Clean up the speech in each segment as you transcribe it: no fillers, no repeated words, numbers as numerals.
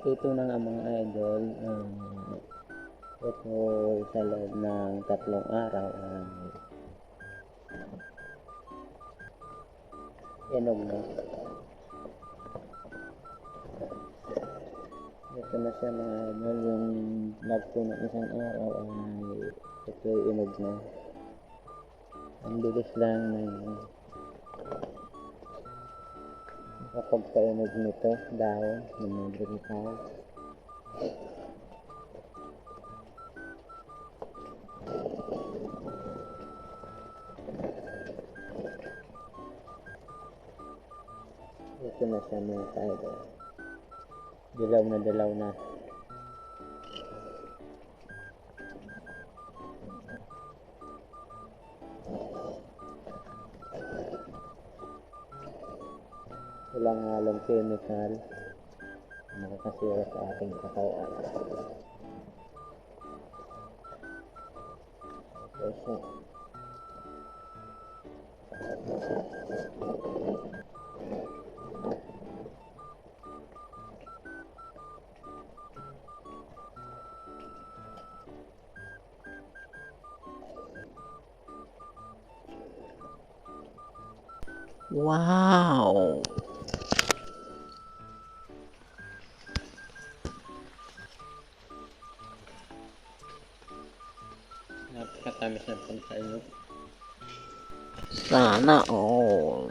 Ito na nga mga idol, ito sa loob ng 3 araw ay inog na. Ito na siya mga idol, yung lagpo ng 1 araw ay ito ay inog na. Ang bilis lang ng kapagkainog nito dahon ng mga gritaw. Ito na siya mga idol, dilaw na dilaw na. Walang halong chemical makakasira sa ating katawan. Ito siya. Wow! Napakatamis ng pagkainog. Sana all.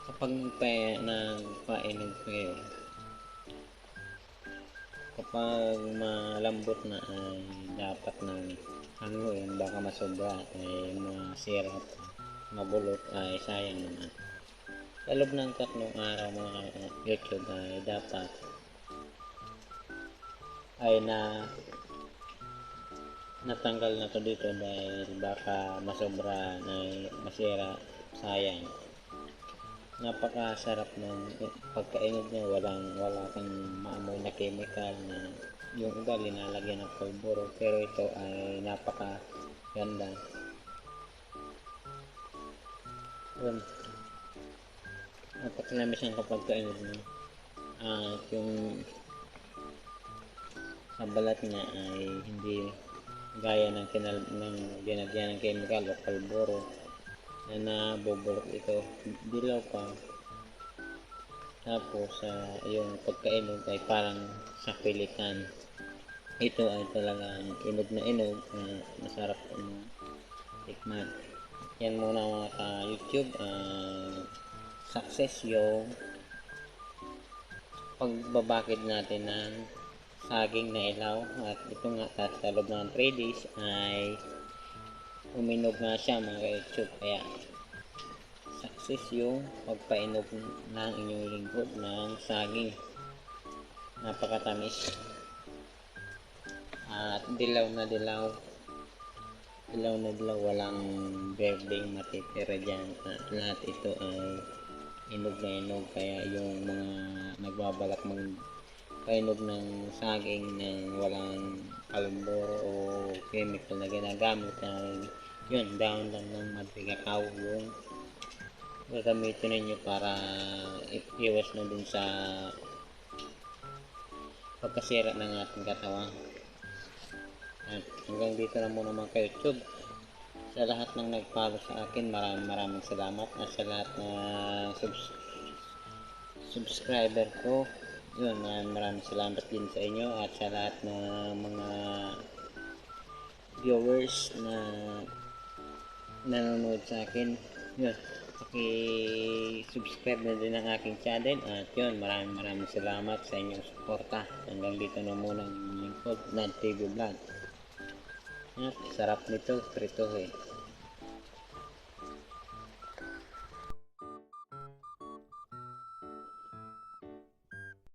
Kapag nagpainog kayo, kapag malambot na ay dapat ng hanguin, baka masobra ay masira at mabulok ay sayang naman. Sa loob ng 3 araw mga YouTube ay dapat ay natanggal na to dito dahil baka masobra ay masira, sayang. Napakasarap ng pagkainog niya, wala kang maamoy na chemical na yung iba linalagyan ng pulburo, pero ito ay napakaganda. Yun, napakalamis ang pagkainog niya. At yung sa balat niya ay hindi gaya ng binagyan ng chemical o pulburo na nabubulok. Ito dilaw pa, tapos yung pagkainog ay parang sa pilitan. Ito ay talagang inog na inog, masarap tikman. Yan muna mga ka-YouTube, success yung pagbabakid natin ng saging na ilaw. At ito nga, sa loob ng 3 days ay uminog na siya mga ka-YouTube. Kaya success yung pagpainog ng inyong lingkod ng saging. Napakatamis at dilaw na dilaw, walang berdeng matitira dyan. At lahat ito ay inog na inog. Kaya yung mga nagbabalak magpainog ng saging ng walang pulburo o chemical na ginagamit ay yun, dahon lang ng madrigakaw yung gagamitin ninyo para iwas na dun sa pagkasira ng ating katawan. At hanggang dito na muna mga ka-YouTube. Sa lahat ng nag-follow sa akin, maraming salamat. At sa lahat na subscriber ko, yun, maraming salamat din sa inyo. At sa lahat ng mga viewers na nanonood sa akin, yun, paki-subscribe na din ang aking channel. At yun, maraming salamat sa inyong suporta. Hanggang dito na muna yung lingkod ng TV Vlog. Sarap nito, prito